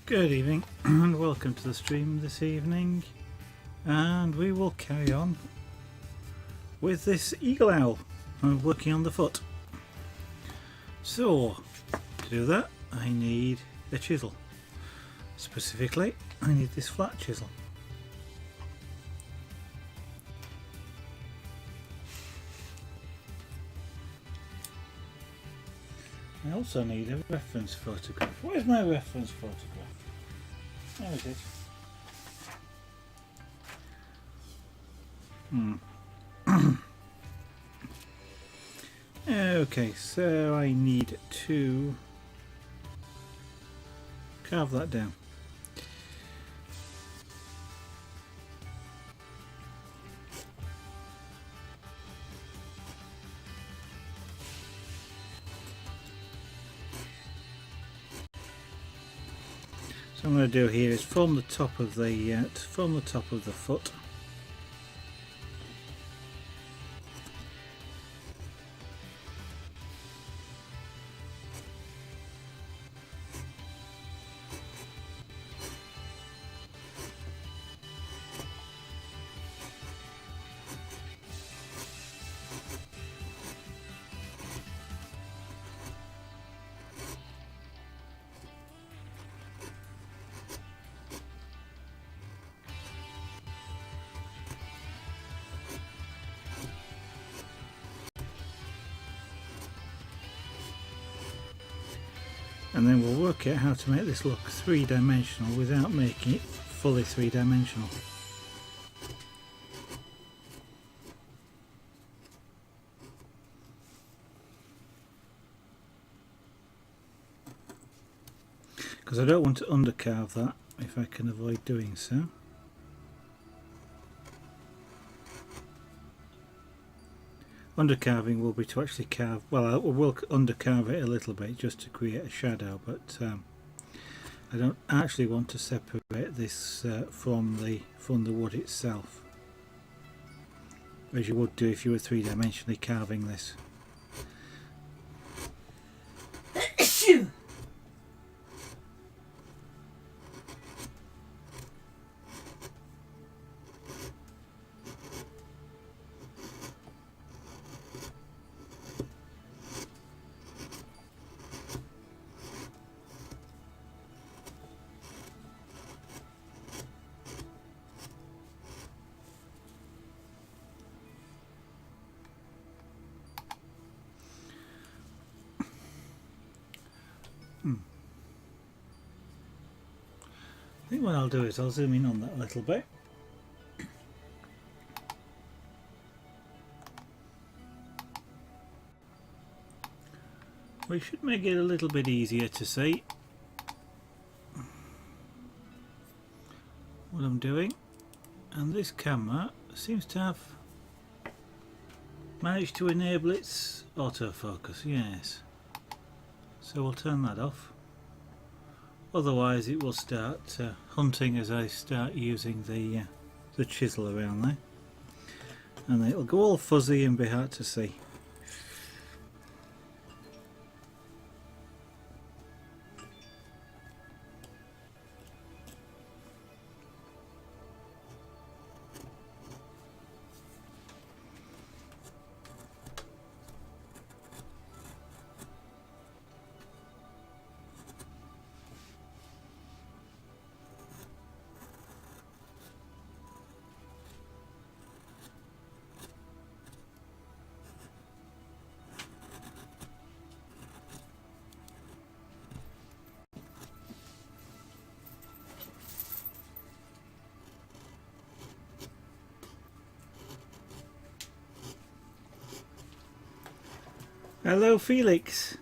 Good evening and welcome to the stream this evening, and we will carry on with this eagle owl and working on the foot. So to do that I need a chisel. Specifically I need this flat chisel. I also need a reference photograph. Where's my reference photograph? There it is. Okay, so I need to carve that down. So what I'm going to do here is form the top of the foot. And then we'll work out how to make this look three-dimensional without making it fully three-dimensional. Because I don't want to undercarve that if I can avoid doing so. Undercarving will be to actually carve, well I will undercarve it a little bit just to create a shadow, but I don't actually want to separate this from the wood itself, as you would do if you were three-dimensionally carving this. I think what I'll do is I'll zoom in on that a little bit. We should make it a little bit easier to see what I'm doing, and this camera seems to have managed to enable its autofocus, yes. So we'll turn that off. Otherwise it will start hunting as I start using the chisel around there, and it'll go all fuzzy and be hard to see. Hello Felix.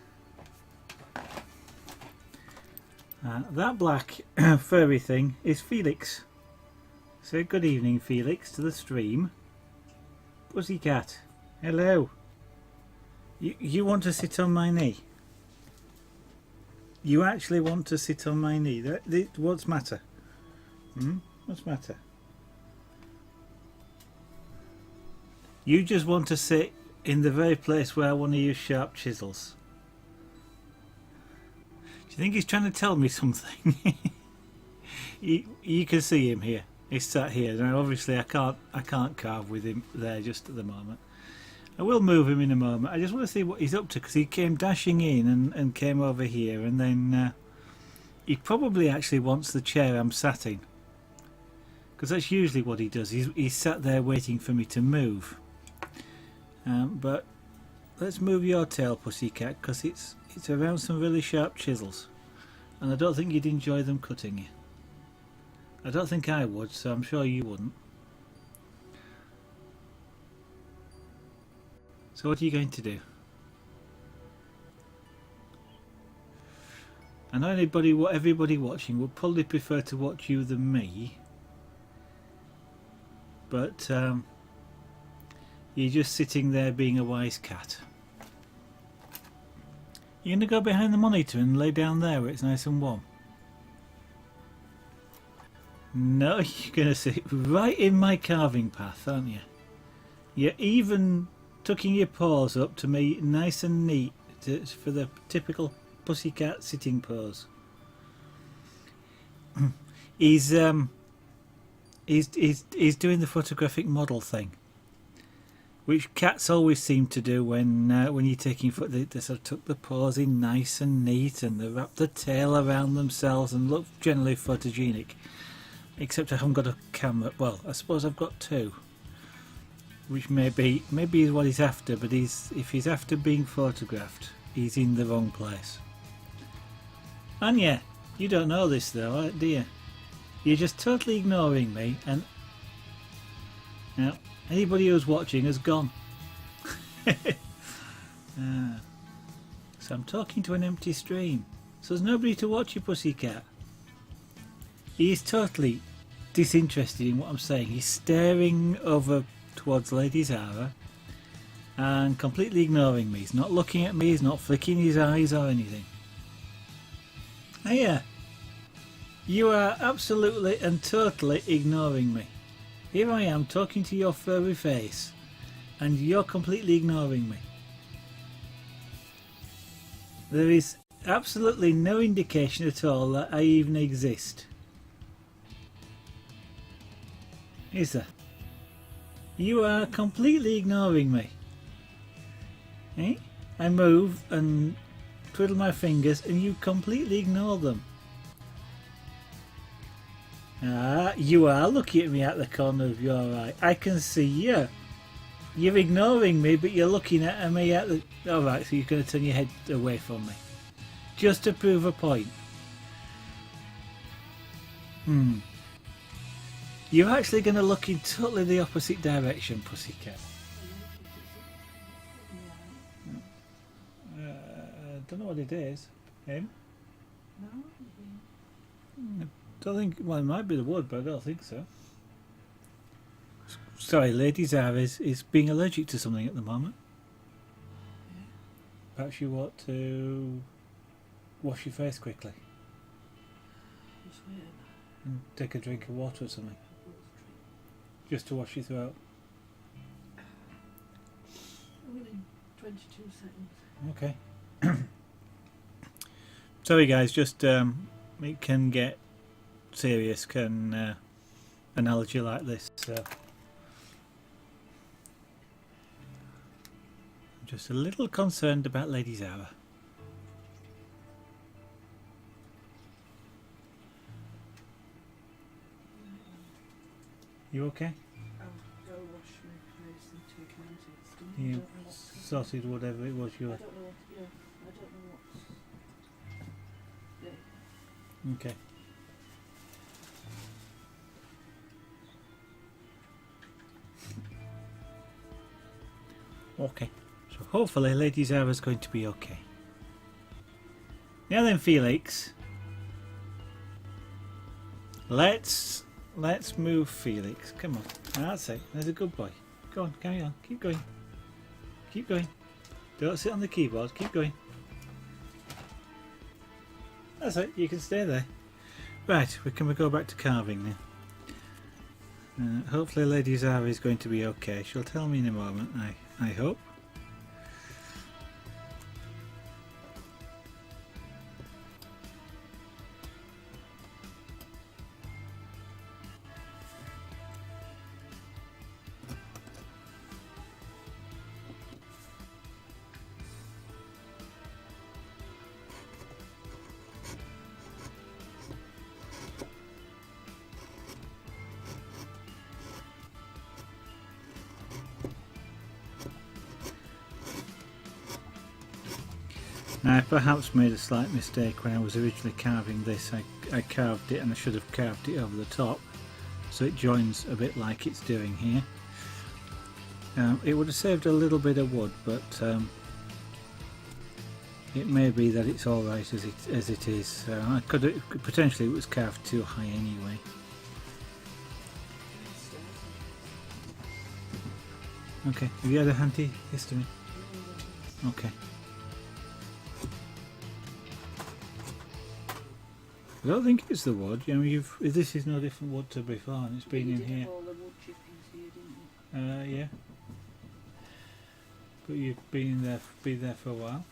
That black furry thing is Felix. So good evening Felix to the stream. Pussycat, hello. You want to sit on my knee? You actually want to sit on my knee? What's matter? What's matter? You just want to sit in the very place where I want to use sharp chisels. Do you think he's trying to tell me something? You can see him here. He's sat here now. Obviously, I can't carve with him there just at the moment. I will move him in a moment. I just want to see what he's up to because he came dashing in and came over here, and then he probably actually wants the chair I'm sat in, because that's usually what he does. He's sat there waiting for me to move. But let's move your tail, pussycat, because it's around some really sharp chisels, and I don't think you'd enjoy them cutting you. I don't think I would, so I'm sure you wouldn't. So what are you going to do? I know everybody watching would probably prefer to watch you than me, but you're just sitting there being a wise cat. You're going to go behind the monitor and lay down there where it's nice and warm? No, you're going to sit right in my carving path, aren't you? You're even tucking your paws up to me nice and neat for the typical pussycat sitting pose. He's doing the photographic model thing, which cats always seem to do when you're taking they sort of tuck the paws in nice and neat, and they wrap the tail around themselves and look generally photogenic. Except I haven't got a camera. Well, I suppose I've got two, which maybe is what he's after. But if he's after being photographed, he's in the wrong place. And yeah, you don't know this though, do you? You're just totally ignoring me, and now anybody who's watching has gone. So I'm talking to an empty stream, so there's nobody to watch you, pussycat. He's totally disinterested in what I'm saying. He's staring over towards Lady Zara and completely ignoring me. He's not looking at me, he's not flicking his eyes or anything. Hiya! You are absolutely and totally ignoring me. Here I am talking to your furry face, and you're completely ignoring me. There is absolutely no indication at all that I even exist. Is there? You are completely ignoring me. Eh? I move and twiddle my fingers and you completely ignore them. Ah, you are looking at me out the corner of your eye. I can see you. You're ignoring me, but you're looking at me out the... Alright, so you're going to turn your head away from me. Just to prove a point. You're actually going to look in totally the opposite direction, pussycat. I don't know what it is. Him? No. I don't think... Well, it might be the wood, but I don't think so. Sorry, Lady Zara is being allergic to something at the moment. Perhaps you want to wash your face quickly. And take a drink of water or something. Just to wash your throat. Within 22 seconds. Okay. Sorry guys, just it can get serious, can an allergy like this, so I'm just a little concerned about Lady Zara. You okay? I'll go wash my face and take an antihistamine. You I don't know what's sorted whatever it was you I were... don't know what, yeah, I don't know what's... Yeah. Okay. Okay. So hopefully Lady Zara's going to be okay. Now then, Felix. Let's move Felix. Come on. That's it. There's a good boy. Go on, carry on. Keep going. Keep going. Don't sit on the keyboard. Keep going. That's it. You can stay there. Right. Can we go back to carving now? Hopefully Lady Zara is going to be okay. She'll tell me in a moment. I hope. Now I perhaps made a slight mistake when I was originally carving this. I carved it and I should have carved it over the top so it joins a bit like it's doing here. It would have saved a little bit of wood, but it may be that it's alright as it is. I could potentially it was carved too high anyway. Okay, have you had a antihistamine? Okay. I don't think it's the wood. I mean, this is no different wood to before, and it's been in here. All the wood chippings here, didn't you? Yeah. But you've been there for a while.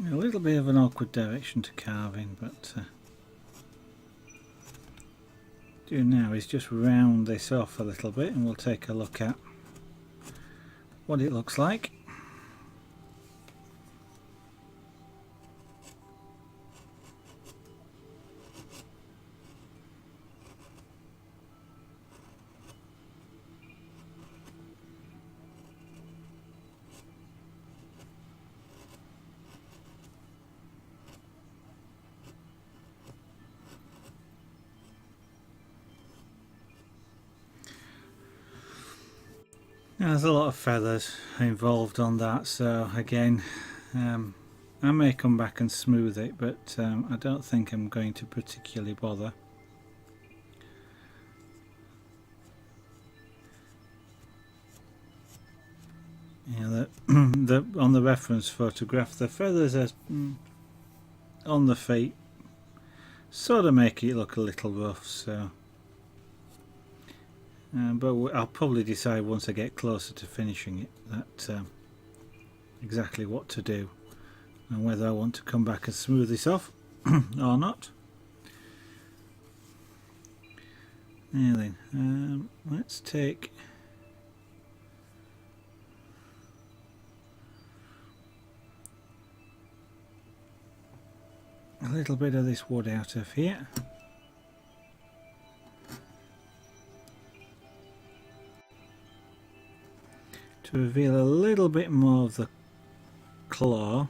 A little bit of an awkward direction to carving, but do now is just round this off a little bit and we'll take a look at what it looks like. Now, there's a lot of feathers involved on that, so again I may come back and smooth it, but I don't think I'm going to particularly bother. Yeah, on the reference photograph, the feathers are on the feet sort of make it look a little rough, so but I'll probably decide once I get closer to finishing it that exactly what to do and whether I want to come back and smooth this off or not. Now then, let's take a little bit of this wood out of here. To reveal a little bit more of the claw.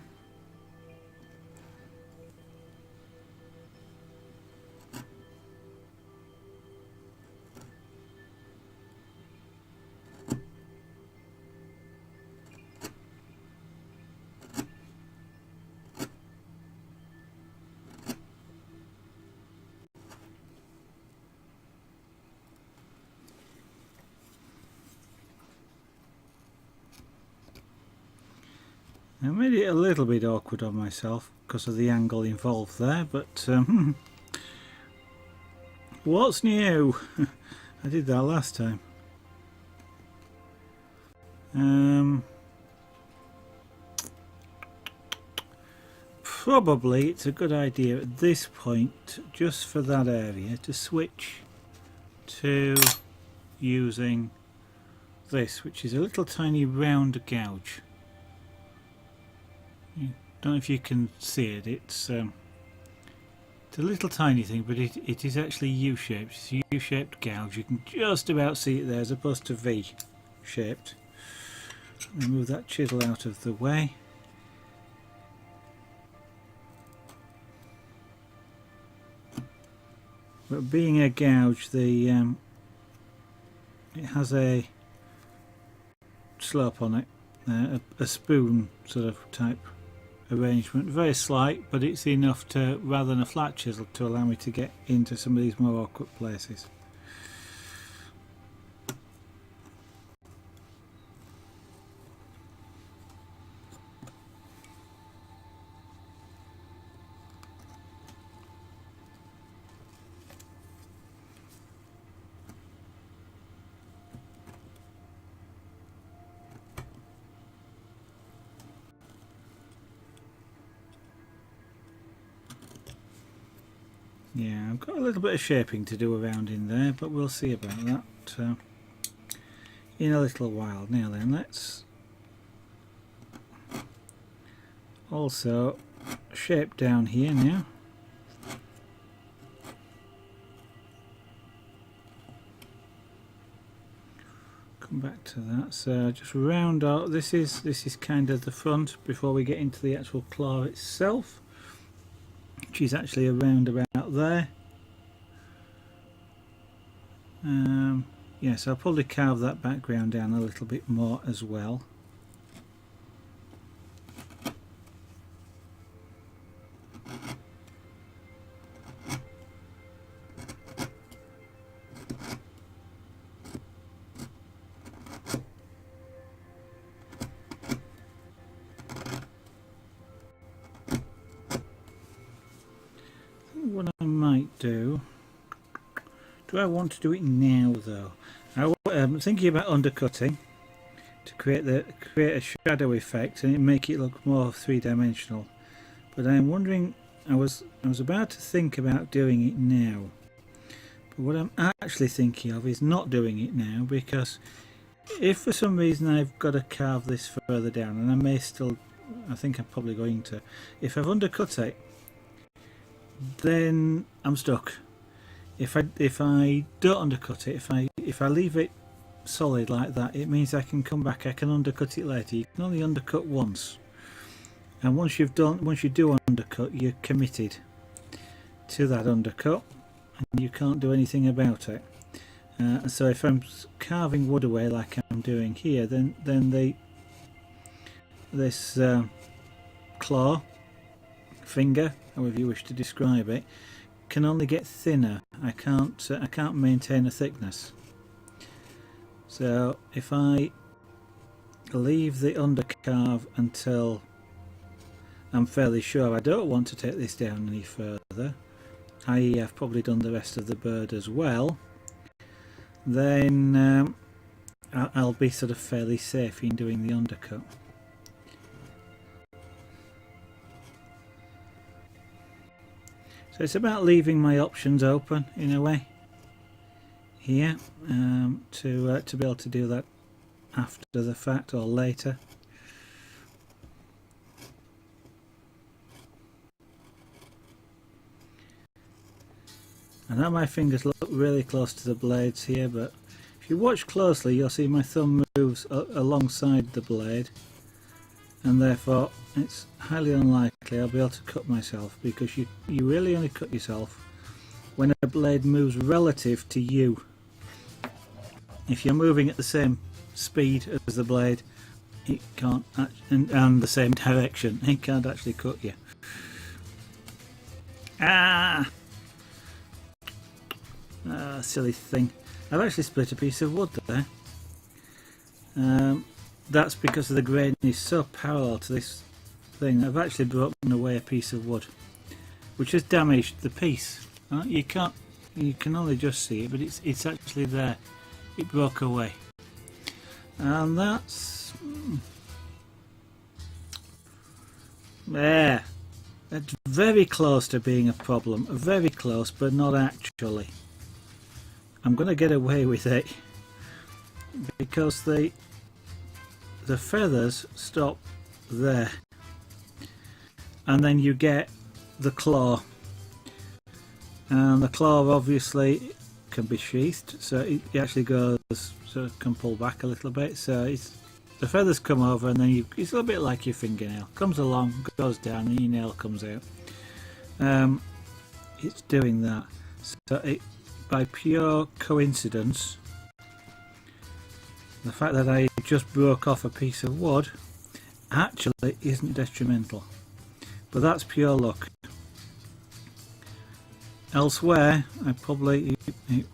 I made it a little bit awkward on myself because of the angle involved there, but what's new? I did that last time. Probably it's a good idea at this point, just for that area, to switch to using this, which is a little tiny round gouge. Don't know if you can see it. It's a little tiny thing, but it is actually U-shaped. It's a U-shaped gouge. You can just about see it there as opposed to V-shaped. Move that chisel out of the way. But being a gouge, it has a slope on it, a spoon sort of type arrangement, very slight, but it's enough to, rather than a flat chisel, to allow me to get into some of these more awkward places. Yeah, I've got a little bit of shaping to do around in there, but we'll see about that in a little while. Now then, let's also shape down here now. Come back to that. So just round out. This is kind of the front before we get into the actual claw itself, which is actually around about there. Yes, I'll probably carve that background down a little bit more as well. What I might do I want to do it now though? I'm thinking about undercutting to create a shadow effect and make it look more three-dimensional. But I'm wondering, I was about to think about doing it now. But what I'm actually thinking of is not doing it now, because if for some reason I've got to carve this further down, and I think I'm probably going to, if I've undercut it, then I'm stuck. If I don't undercut it, if I leave it solid like that, it means I can come back, I can undercut it later. You can only undercut once, and once you do undercut, you're committed to that undercut, and you can't do anything about it. So if I'm carving wood away like I'm doing here, then this claw, finger, however you wish to describe it, can only get thinner. I can't maintain a thickness. So if I leave the undercarve until I'm fairly sure I don't want to take this down any further, i.e. I've probably done the rest of the bird as well, then I'll be sort of fairly safe in doing the undercut. So it's about leaving my options open in a way here, to be able to do that after the fact or later. I know my fingers look really close to the blades here, but if you watch closely you'll see my thumb moves alongside the blade, and therefore it's highly unlikely I'll be able to cut myself, because you really only cut yourself when a blade moves relative to you. If you're moving at the same speed as the blade, it can't, and the same direction, it can't actually cut you. Silly thing. I've actually split a piece of wood there. That's because the grain is so parallel to this thing. I've actually broken away a piece of wood, which has damaged the piece. You can only just see it, but it's actually there. It broke away, and that's there. That's very close to being a problem. Very close, but not actually. I'm going to get away with it because the feathers stop there, and then you get the claw, and the claw obviously can be sheathed, so it actually goes, so it can pull back a little bit, so the feathers come over, and then it's a little bit like your fingernail, comes along, goes down, and your nail comes out. It's doing that, so by pure coincidence, the fact that I just broke off a piece of wood actually isn't detrimental, but that's pure luck. Elsewhere it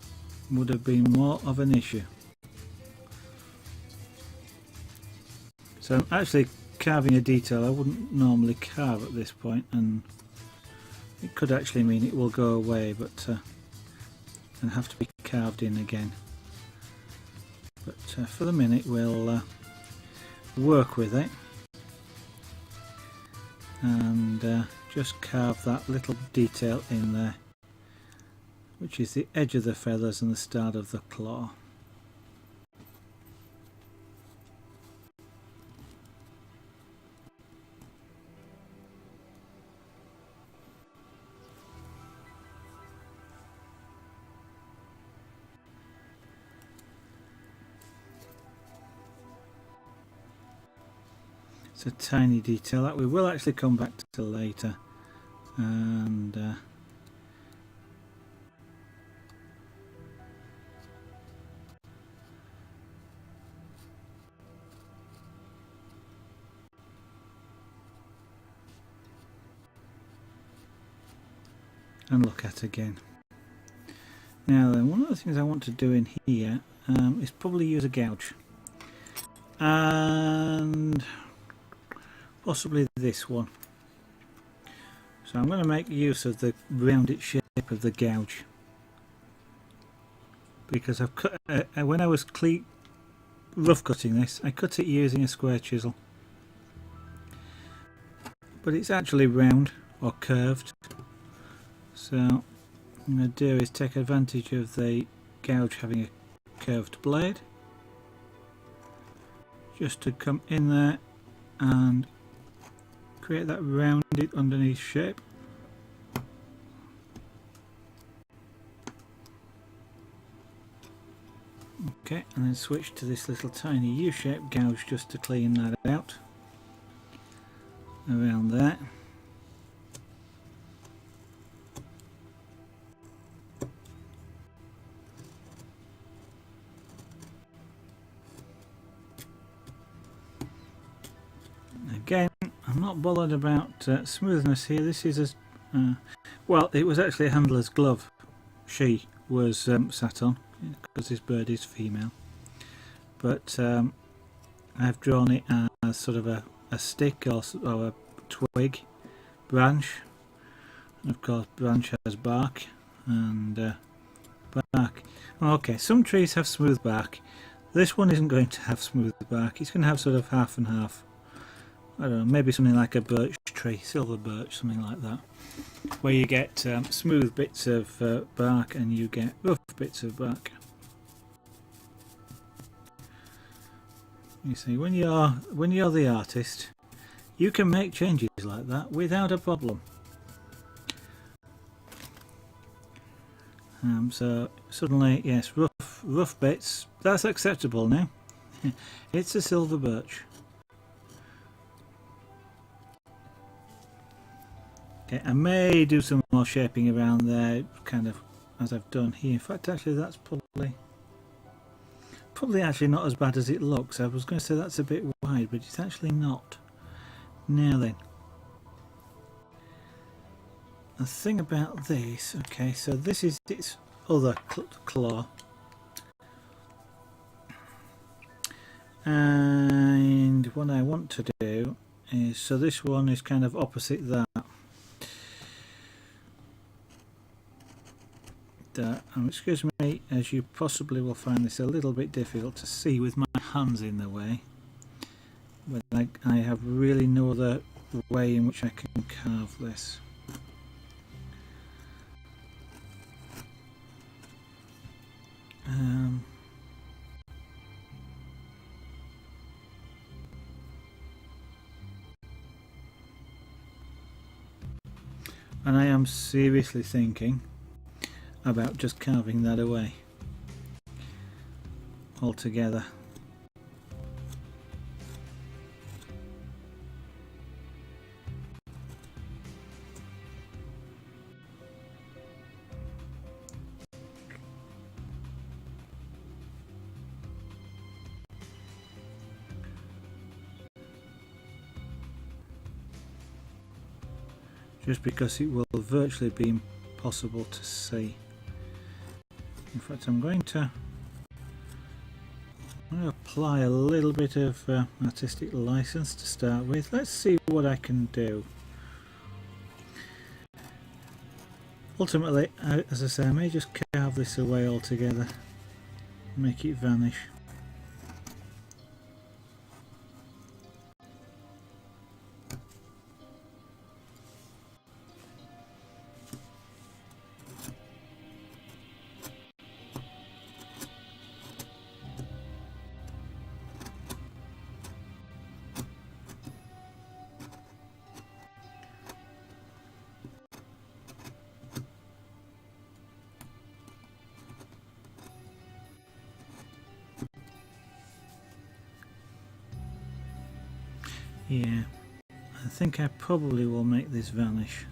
would have been more of an issue. So I'm actually carving a detail I wouldn't normally carve at this point, and it could actually mean it will go away, but and have to be carved in again. But for the minute we'll work with it and just carve that little detail in there, which is the edge of the feathers and the start of the claw. It's a tiny detail that we will actually come back to later, and look at again. Now then, one of the things I want to do in here is probably use a gouge, and possibly this one. So I'm going to make use of the rounded shape of the gouge, because I've cut when I was rough cutting this, I cut it using a square chisel, but it's actually round or curved. So what I'm going to do is take advantage of the gouge having a curved blade, just to come in there and create that rounded underneath shape. Okay, and then switch to this little tiny U-shaped gouge just to clean that out around there. Again, I'm not bothered about smoothness here. This is well, it was actually a handler's glove she was sat on, because this bird is female, but I've drawn it as sort of a stick or a twig, branch, and of course branch has bark and bark. Okay, some trees have smooth bark. This one isn't going to have smooth bark. It's going to have sort of half and half. I don't know, maybe something like a birch tree, silver birch, something like that, where you get smooth bits of bark and you get rough bits of bark. You see, when you're the artist, you can make changes like that without a problem. So suddenly, yes, rough bits, that's acceptable now. It's a silver birch. Okay, I may do some more shaping around there, kind of as I've done here. In fact, actually, that's probably actually not as bad as it looks. I was going to say that's a bit wide, but it's actually not. Now then, the thing about this, okay, so this is its other claw, and what I want to do is, so this one is kind of opposite that. Excuse me, as you possibly will find this a little bit difficult to see with my hands in the way, but I have really no other way in which I can carve this. And I am seriously thinking about just carving that away altogether. just because it will virtually be impossible to see. In fact, I'm going to apply a little bit of artistic license to start with. Let's see what I can do. Ultimately, as I say, I may just carve this away altogether, make it vanish. Yeah, I think I probably will make this vanish.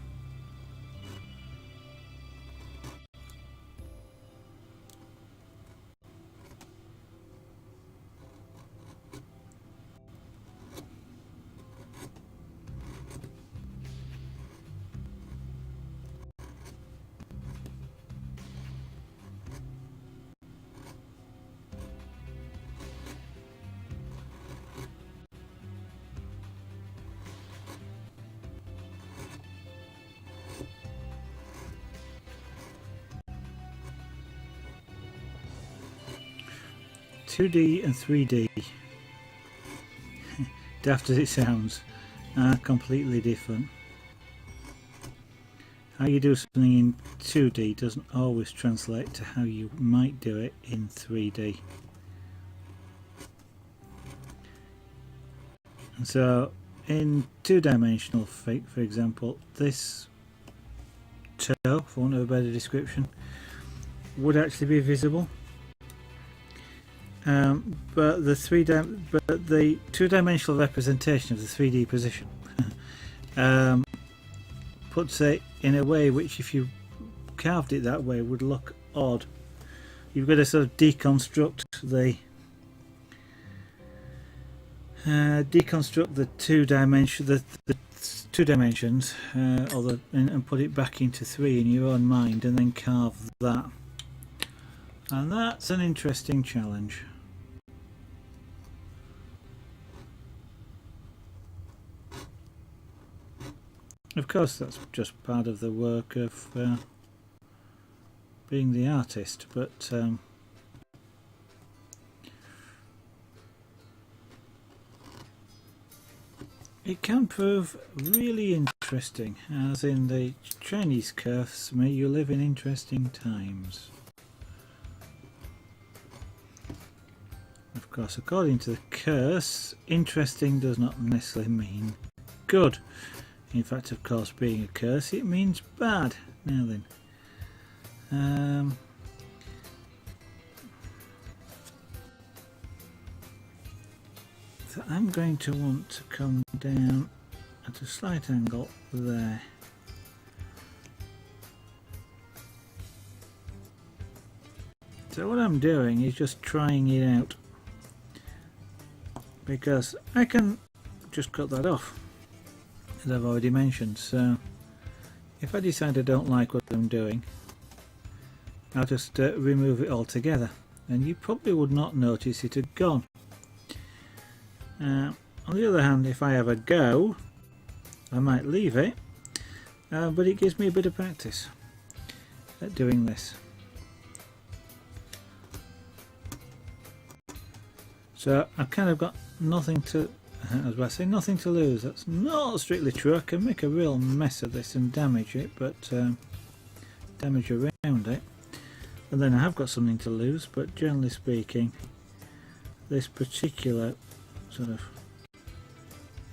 (2D) and 3D, daft as it sounds, are completely different. How you do something in 2D doesn't always translate to how you might do it in 3D. And so in two-dimensional, for example, this toe, for want of a better description, would actually be visible. But the two-dimensional representation of the 3D position puts it in a way which, if you carved it that way, would look odd. You've got to sort of deconstruct the two dimensions, and put it back into 3 in your own mind, and then carve that. And that's an interesting challenge. Of course, that's just part of the work of being the artist, but it can prove really interesting, as in the Chinese curse, may you live in interesting times. Of course, according to the curse, interesting does not necessarily mean good. In fact, of course, being a curse, it means bad. Now then, so I'm going to want to come down at a slight angle there. So what I'm doing is just trying it out, because I can just cut that off, as I've already mentioned. So if I decide I don't like what I'm doing, I'll just remove it altogether, and you probably would not notice it had gone. On the other hand, if I have a go, I might leave it, but it gives me a bit of practice at doing this. So I've kind of got nothing to, as I say, nothing to lose. That's not strictly true. I can make a real mess of this and damage it, but damage around it, and then I have got something to lose. But generally speaking, this particular sort of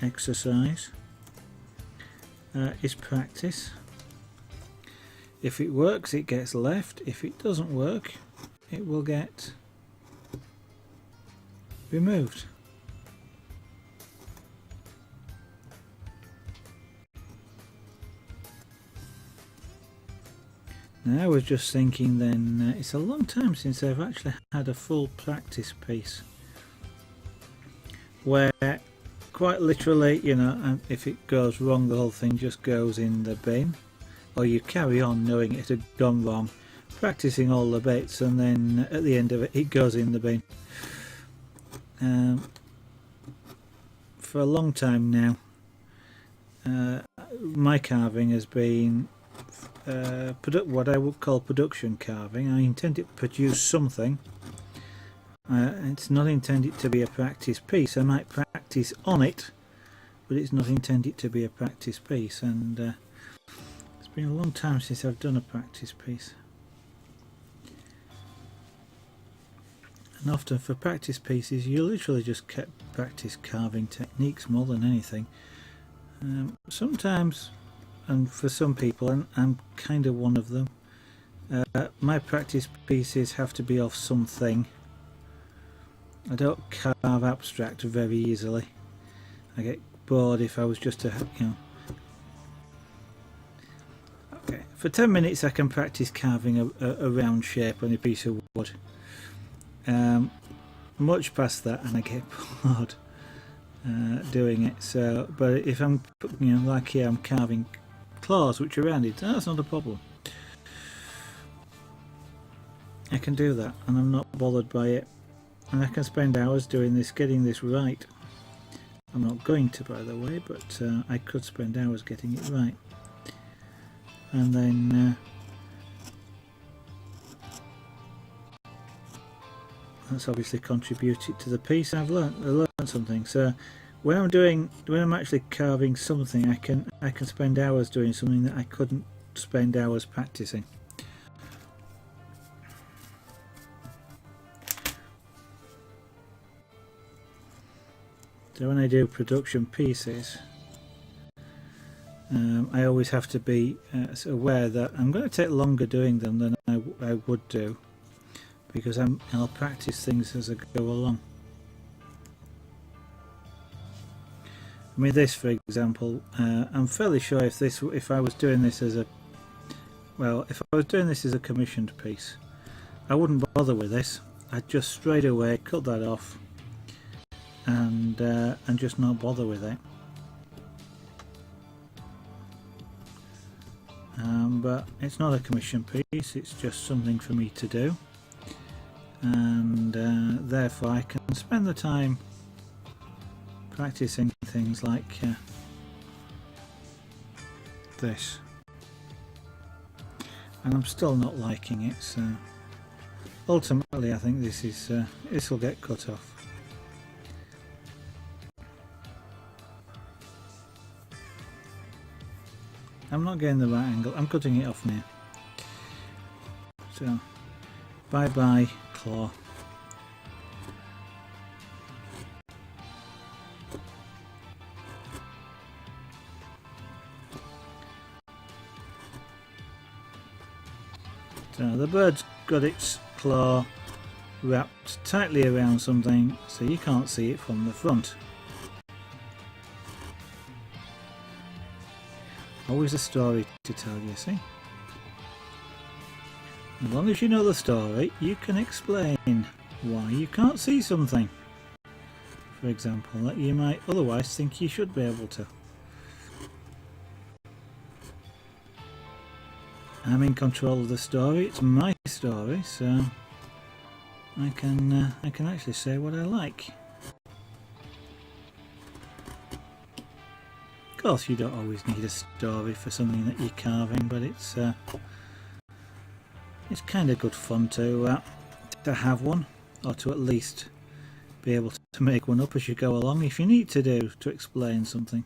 exercise is practice. If it works, it gets left. If it doesn't work, it will get removed. Now I was just thinking then, it's a long time since I've actually had a full practice piece where quite literally, you know, and if it goes wrong, the whole thing just goes in the bin, or you carry on knowing it had gone wrong, practicing all the bits, and then at the end of it, it goes in the bin. For a long time now, my carving has been what I would call production carving. I intend it to produce something. It's not intended to be a practice piece. I might practice on it, but it's not intended to be a practice piece, and it's been a long time since I've done a practice piece. And often for practice pieces you literally just practice carving techniques more than anything. Sometimes, and for some people, and I'm kind of one of them, my practice pieces have to be off something. I don't carve abstract very easily. I get bored if I was just to, you know. Okay, for 10 minutes I can practice carving a round shape on a piece of wood. Much past that and I get bored doing it. So, but if I'm, you know, like here I'm carving claws which are rounded, that's not a problem. I can do that and I'm not bothered by it. And I can spend hours doing this, getting this right. I'm not going to, by the way, but I could spend hours getting it right. And then that's obviously contributed to the piece. I learned something. So when I'm actually carving something, I can spend hours doing something that I couldn't spend hours practicing. So when I do production pieces, I always have to be aware that I'm going to take longer doing them than I would do, because I'll practice things as I go along. I mean, this, for example, I'm fairly sure if I was doing this as a commissioned piece, I wouldn't bother with this. I'd just straight away cut that off and just not bother with it. But it's not a commission piece, it's just something for me to do, and therefore I can spend the time practicing things like this, and I'm still not liking it, so ultimately I think this will get cut off. I'm not getting the right angle. I'm cutting it off now. So, bye bye claw. So the bird's got its claw wrapped tightly around something, so you can't see it from the front. Always a story to tell, you see. As long as you know the story, you can explain why you can't see something, for example, that you might otherwise think you should be able to. I'm in control of the story, it's my story, so I can actually say what I like. Of course, you don't always need a story for something that you're carving, but it's kind of good fun to have one, or to at least be able to make one up as you go along if you need to explain something.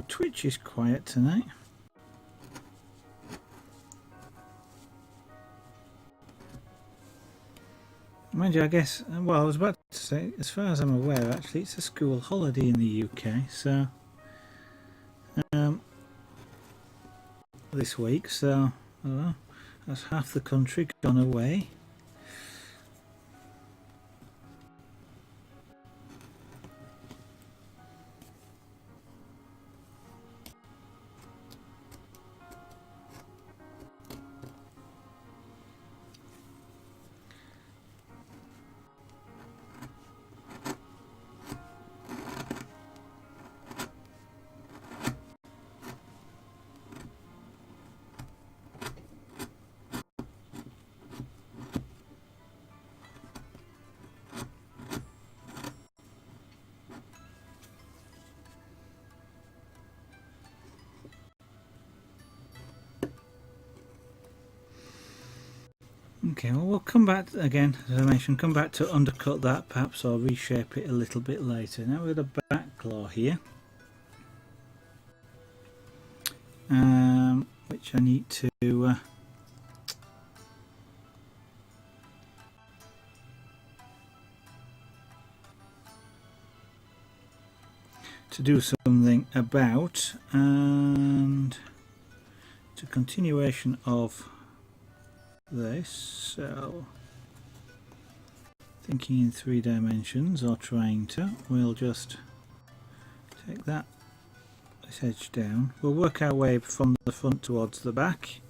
Twitch is quiet tonight. Mind you, I guess, well, I was about to say, as far as I'm aware, actually, it's a school holiday in the UK, so this week, so I don't know, that's half the country gone away. Okay, well, we'll come back again, as I mentioned, come back to undercut that perhaps, or reshape it a little bit later. Now we've got a back claw here, which I need to do something about, and it's a continuation of this, so thinking in 3 dimensions, or trying to, we'll just take this edge down. We'll work our way from the front towards the back.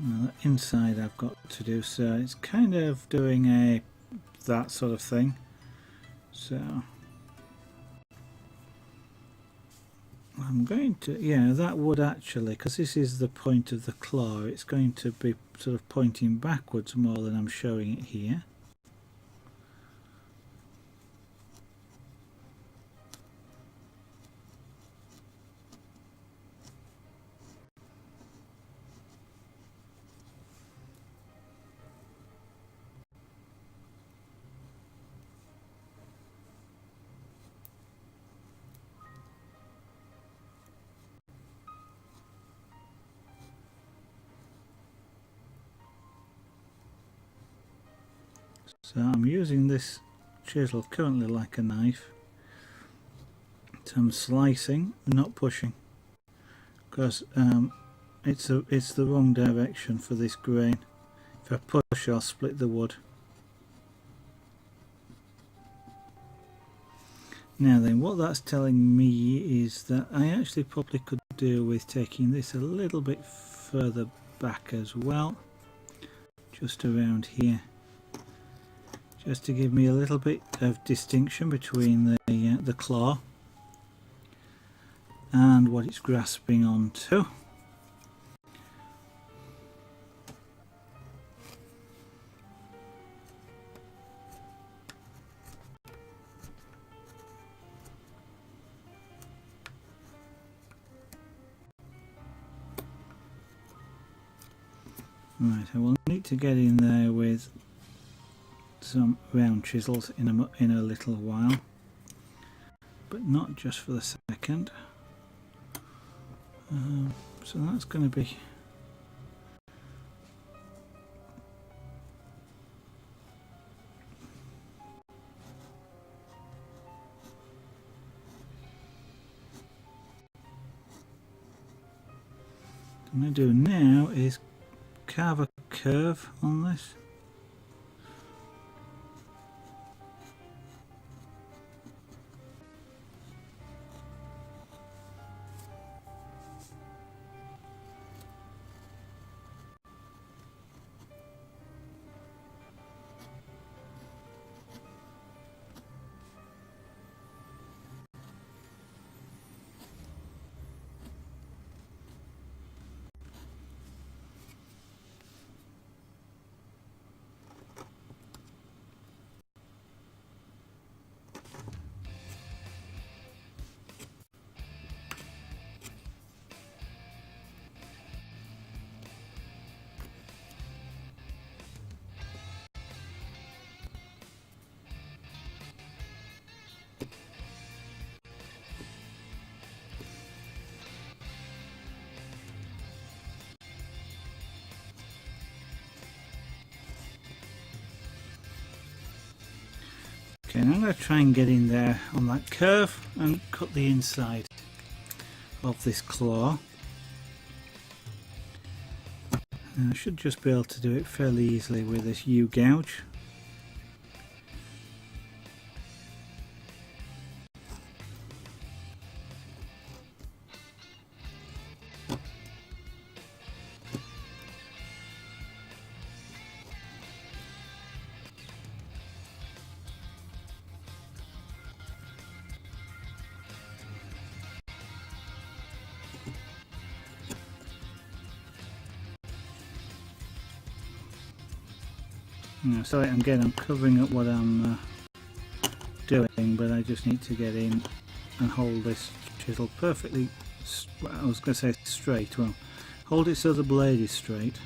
Now the inside I've got to do, so it's kind of doing that sort of thing. So I'm going to, yeah, that would actually, because this is the point of the claw, it's going to be sort of pointing backwards more than I'm showing it here. So I'm using this chisel currently like a knife. So I'm slicing, not pushing, because it's the wrong direction for this grain. If I push, I'll split the wood. Now then, what that's telling me is that I actually probably could do with taking this a little bit further back as well, just around here, just to give me a little bit of distinction between the claw and what it's grasping onto. Right, I will need to get in there with some round chisels in a little while, but not just for the second. So that's going to be what I'm going to do now is carve a curve on this. Okay, now I'm going to try and get in there on that curve and cut the inside of this claw. And I should just be able to do it fairly easily with this U-gouge. Sorry, I'm covering up what I'm doing, but I just need to get in and hold this chisel perfectly, I was going to say straight, well, hold it so the blade is straight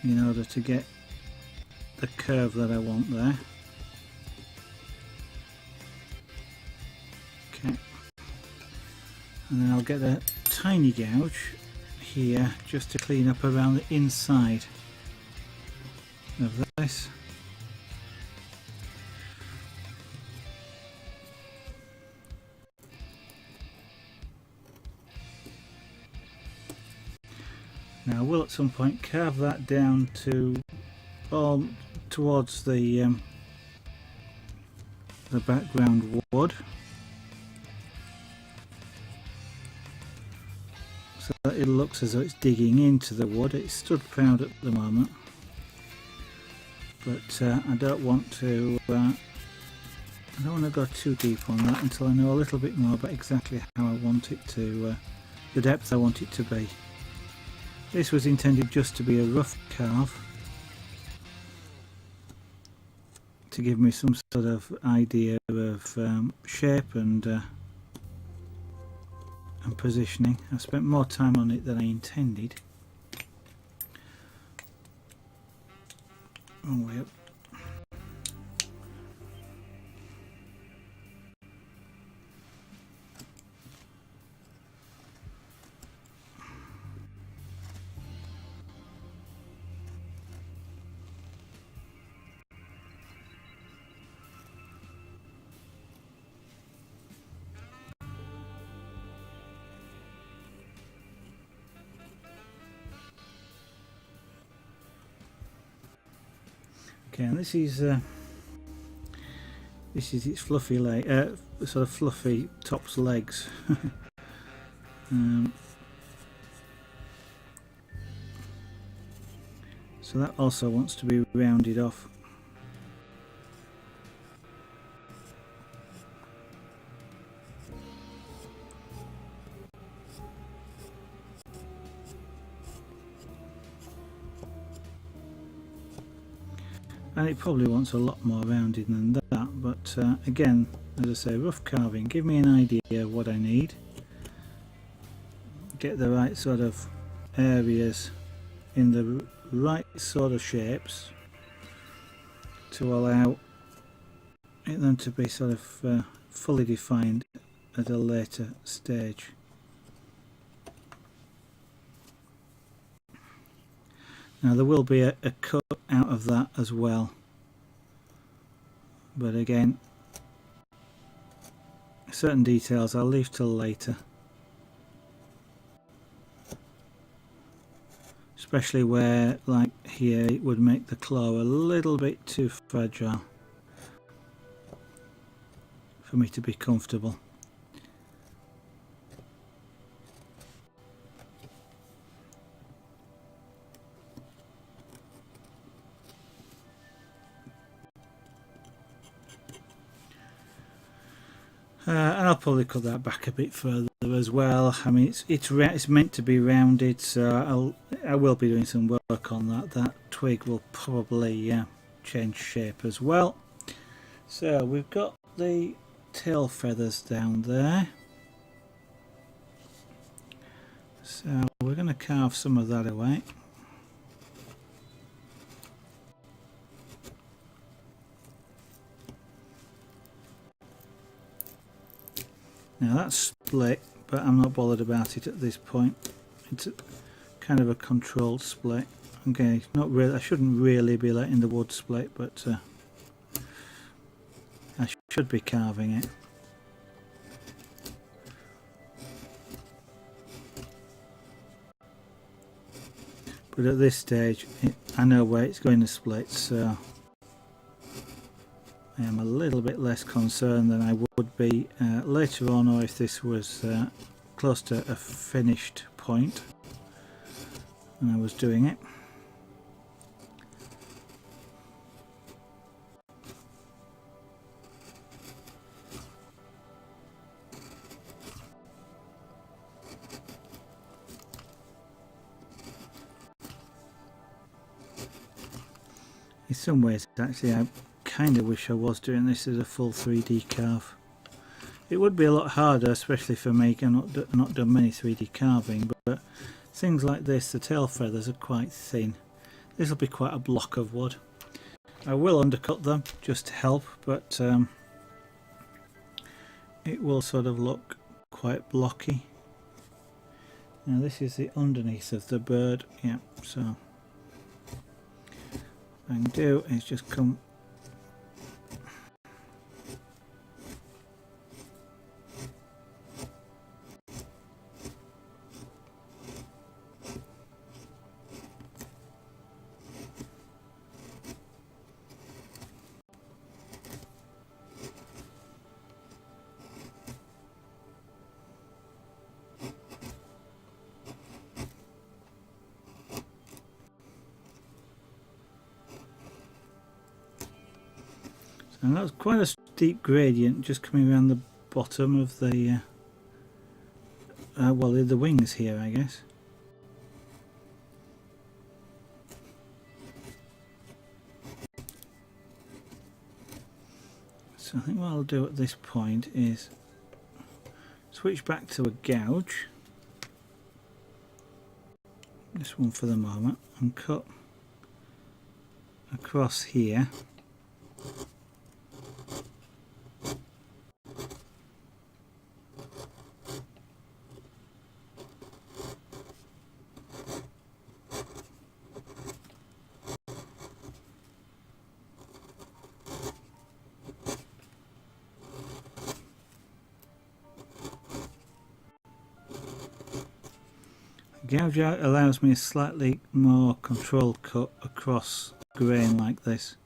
in order to get the curve that I want there. Okay, and then I'll get a tiny gouge here just to clean up around the inside of this. Now I will at some point carve that down to towards the background wood, so that it looks as though it's digging into the wood. It's stood proud at the moment, but I don't want to go too deep on that until I know a little bit more about exactly how I want it to, the depth I want it to be. This was intended just to be a rough carve to give me some sort of idea of shape and positioning. I spent more time on it than I intended. All the way up. Okay, and this is its fluffy sort of fluffy top's legs. So that also wants to be rounded off. And it probably wants a lot more rounded than that, but again, as I say, rough carving, give me an idea of what I need, get the right sort of areas in the right sort of shapes to allow them to be sort of fully defined at a later stage. Now there will be a cut out of that as well, but again, certain details I'll leave till later, especially where, like here, it would make the claw a little bit too fragile for me to be comfortable. And I'll probably cut that back a bit further as well. I mean, it's meant to be rounded, so I will be doing some work on that. That twig will probably change shape as well. So we've got the tail feathers down there. So we're going to carve some of that away. Now that's split, but I'm not bothered about it at this point. It's kind of a controlled split. Okay, not really. I shouldn't really be letting the wood split, but should be carving it. But at this stage I know where it's going to split, so I am a little bit less concerned than I would be later on, or if this was close to a finished point and I was doing it. In some ways, actually, I kind of wish I was doing this as a full 3D carve. It would be a lot harder, especially for me. I've not done many 3D carving, but things like this, the tail feathers are quite thin. This will be quite a block of wood. I will undercut them just to help, but it will sort of look quite blocky. Now this is the underneath of the bird, yeah, so what I can do is just come and that's quite a steep gradient just coming around the bottom of the well, the wings here, I guess. So I think what I'll do at this point is switch back to a gouge, this one for the moment, and cut across here. Gouge out allows me a slightly more controlled cut across grain like this,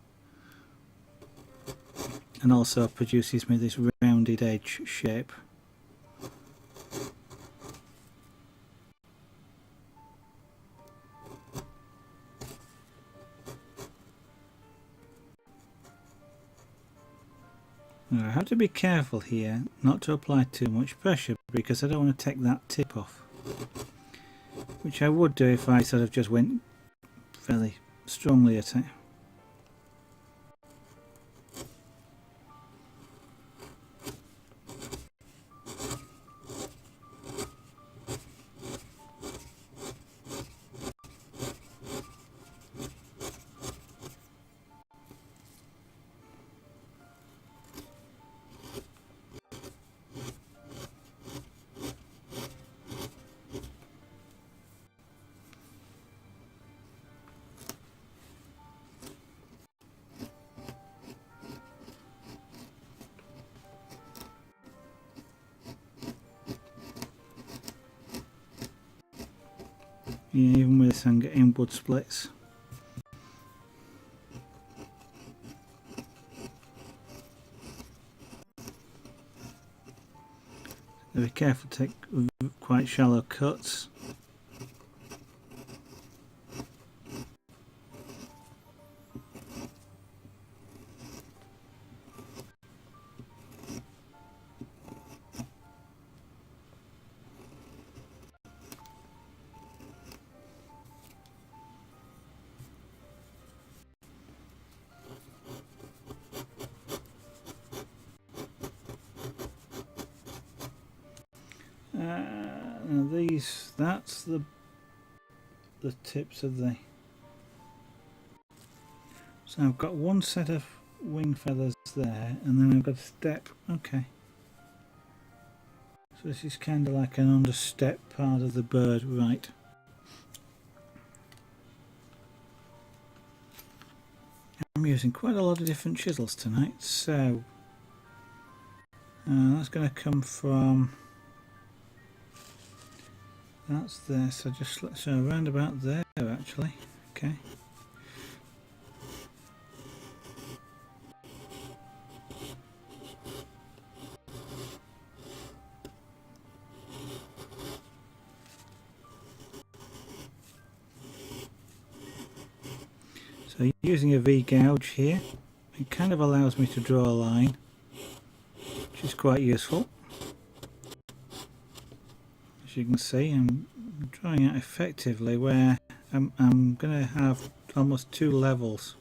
and also produces me this rounded edge shape. Now I have to be careful here not to apply too much pressure, because I don't want to take that tip off, which I would do if I sort of just went fairly strongly at it. Yeah, even with this I'm getting wood splits. So be careful to take quite shallow cuts. Now these, that's the tips of the... So I've got one set of wing feathers there, and then I've got a step. Okay. So this is kind of like an understep part of the bird, right? I'm using quite a lot of different chisels tonight, so That's going to come from, that's there, so just so around about there actually. Okay. So using a V gouge here, it kind of allows me to draw a line, which is quite useful. As you can see, I'm drawing it effectively where I'm going to have almost two levels.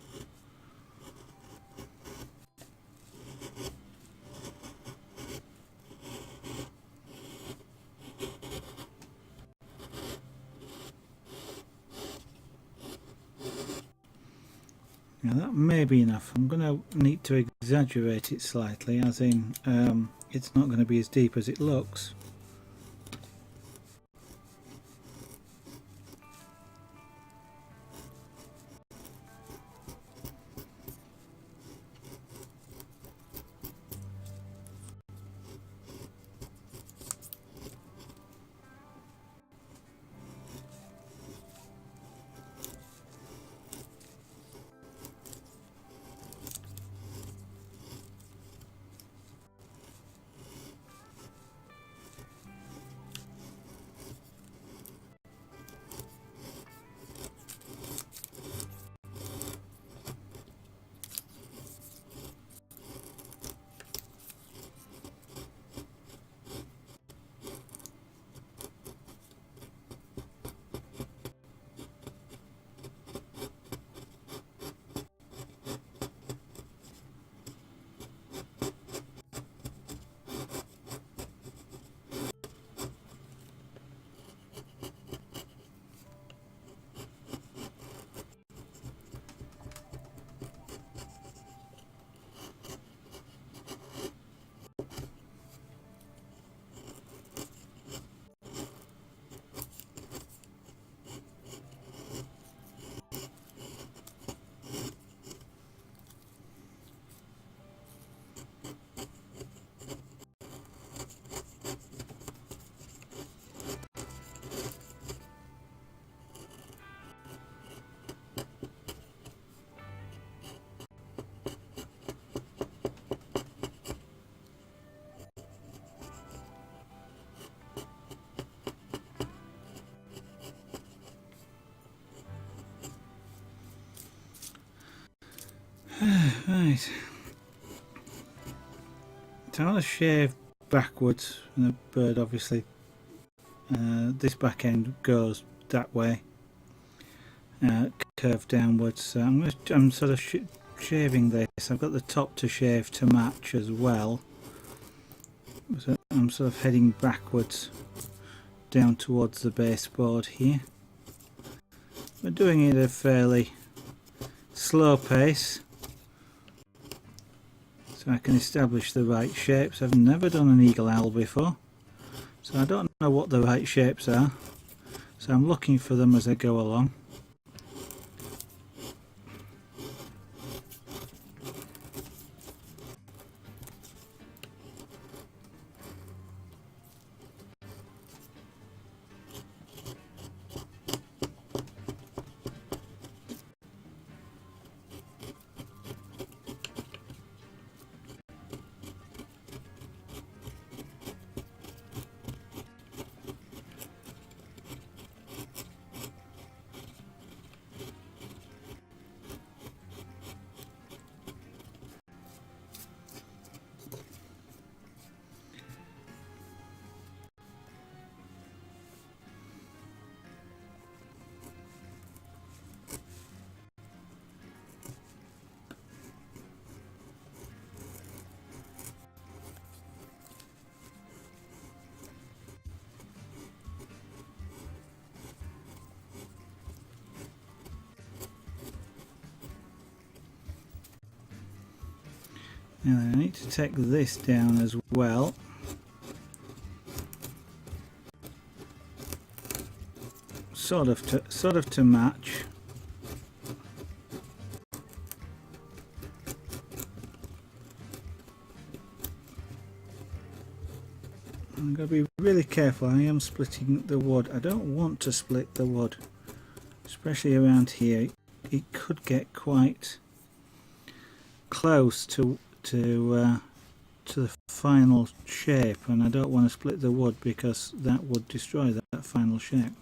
Now that may be enough. I'm going to need to exaggerate it slightly, as in it's not going to be as deep as it looks. Right. So I want to shave backwards from the bird, obviously. This back end goes that way, curved downwards. So I'm sort of shaving this. I've got the top to shave to match as well. So I'm sort of heading backwards down towards the baseboard here. We're doing it at a fairly slow pace, so I can establish the right shapes. I've never done an eagle owl before, so I don't know what the right shapes are, so I'm looking for them as I go along. Now I need to take this down as well. Sort of to match. I'm going to be really careful. I am splitting the wood. I don't want to split the wood, especially around here. It could get quite close to the final shape, and I don't want to split the wood because that would destroy that final shape.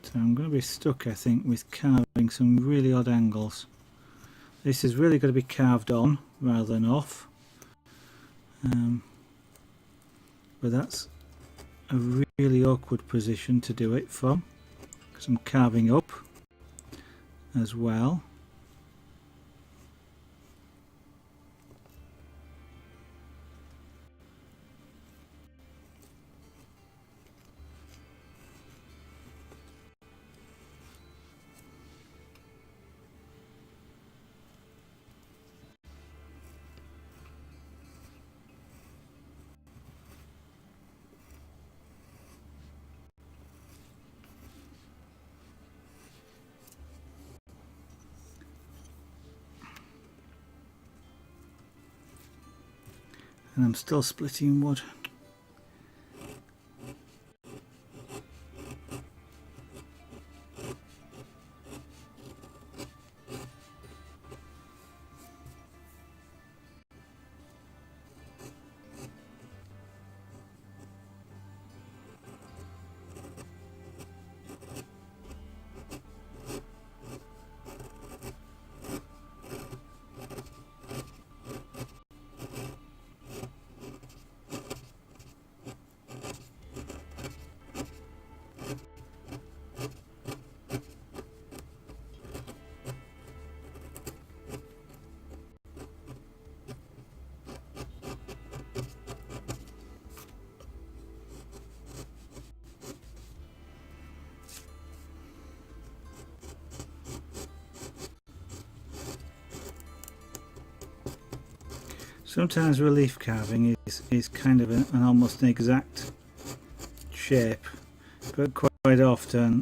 So I'm going to be stuck, I think, with carving some really odd angles. This is really going to be carved on rather than off, but that's a really awkward position to do it from, because I'm carving up as well. And I'm still splitting wood. Sometimes relief carving is kind of an almost an exact shape, but quite often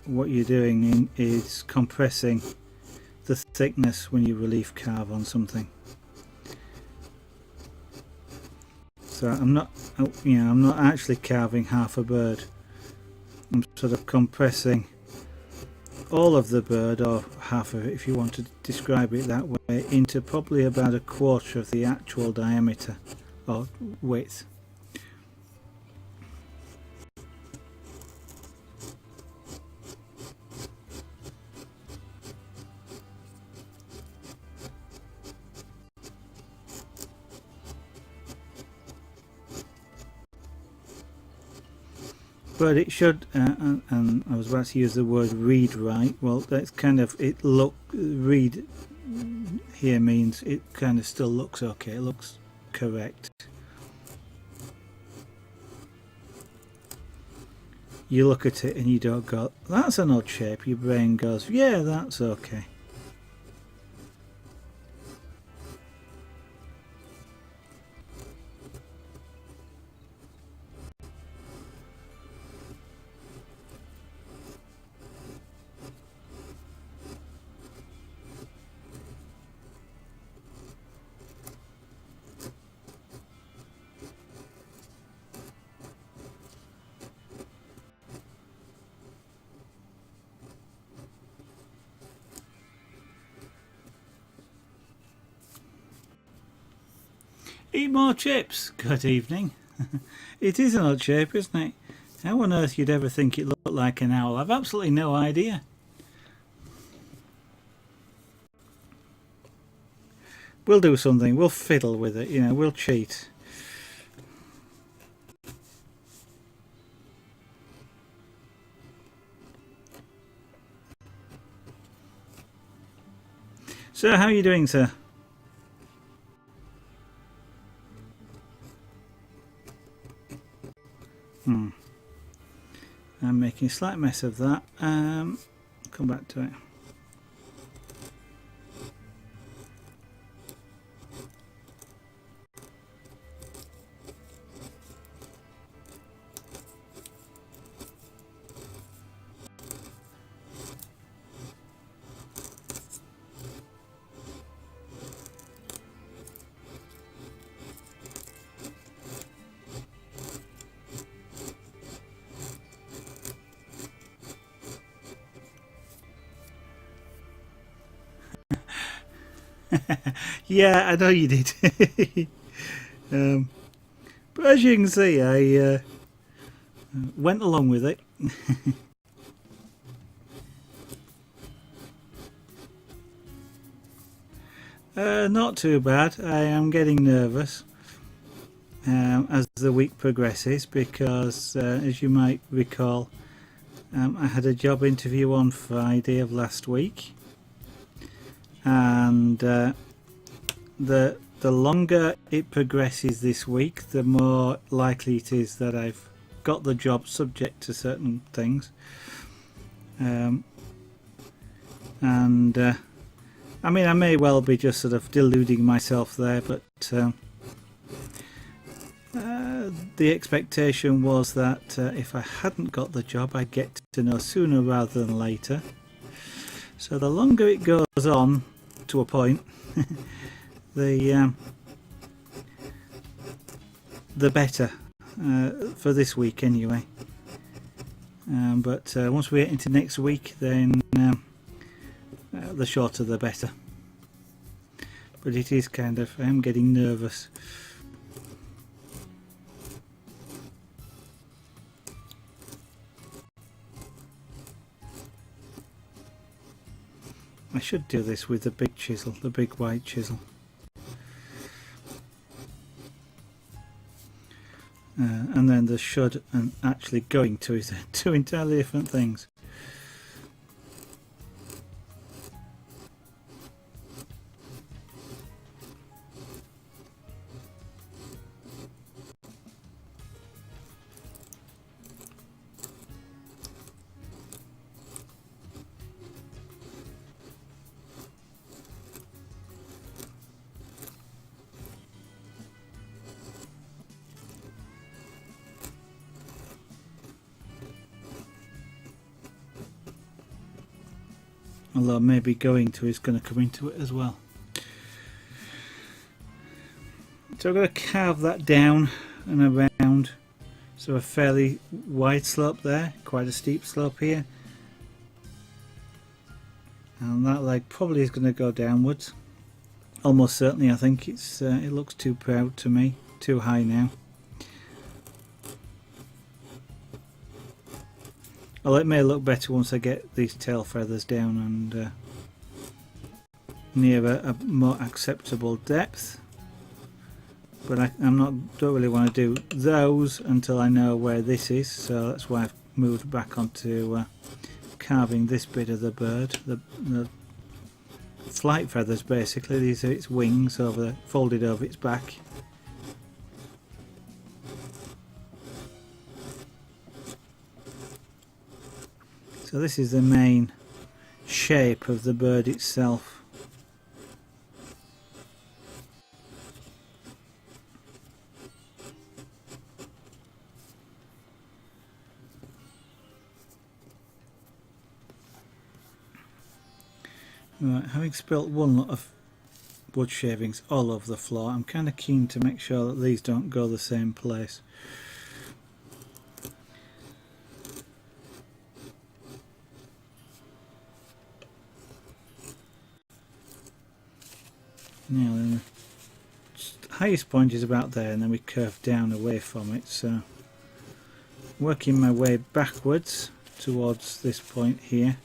what you're doing is compressing the thickness when you relief carve on something. So I'm not actually carving half a bird. I'm sort of compressing all of the bird, or half of it if you want to describe it that way, into probably about a quarter of the actual diameter or width. But it should, and I was about to use the word read right. Well, that's kind of it. Read here means it kind of still looks okay. It looks correct. You look at it and you don't go, "That's an odd shape." Your brain goes, "Yeah, that's okay." Eat more chips. Good evening. It is an odd shape, isn't it? How on earth you'd ever think it looked like an owl? I've absolutely no idea. We'll do something. We'll fiddle with it. You know, we'll cheat. So, how are you doing, sir? I'm making a slight mess of that. Come back to it. Yeah, I know you did. But as you can see, I went along with it. Not too bad. I am getting nervous as the week progresses because, as you might recall, I had a job interview on Friday of last week, and the longer it progresses this week, the more likely it is that I've got the job, subject to certain things. I mean, I may well be just sort of deluding myself there, but the expectation was that if I hadn't got the job, I'd get to know sooner rather than later. So the longer it goes on, to a point, the better for this week anyway. But once we get into next week, then the shorter the better. But it is kind of, I am getting nervous. I should do this with the big chisel, the big white chisel. And then the should and actually going to is two entirely different things. Although maybe going to is going to come into it as well. So I'm going to carve that down and around. So a fairly wide slope there, quite a steep slope here. And that leg probably is going to go downwards. Almost certainly, I think it looks too proud to me, too high now. Although it may look better once I get these tail feathers down and near a more acceptable depth. But don't really want to do those until I know where this is, so that's why I've moved back onto carving this bit of the bird, the flight feathers basically. These are its wings folded over its back. So this is the main shape of the bird itself. Right, having spilt one lot of wood shavings all over the floor, I'm kind of keen to make sure that these don't go the same place. Now then, the highest point is about there, and then we curve down away from it, so working my way backwards towards this point here.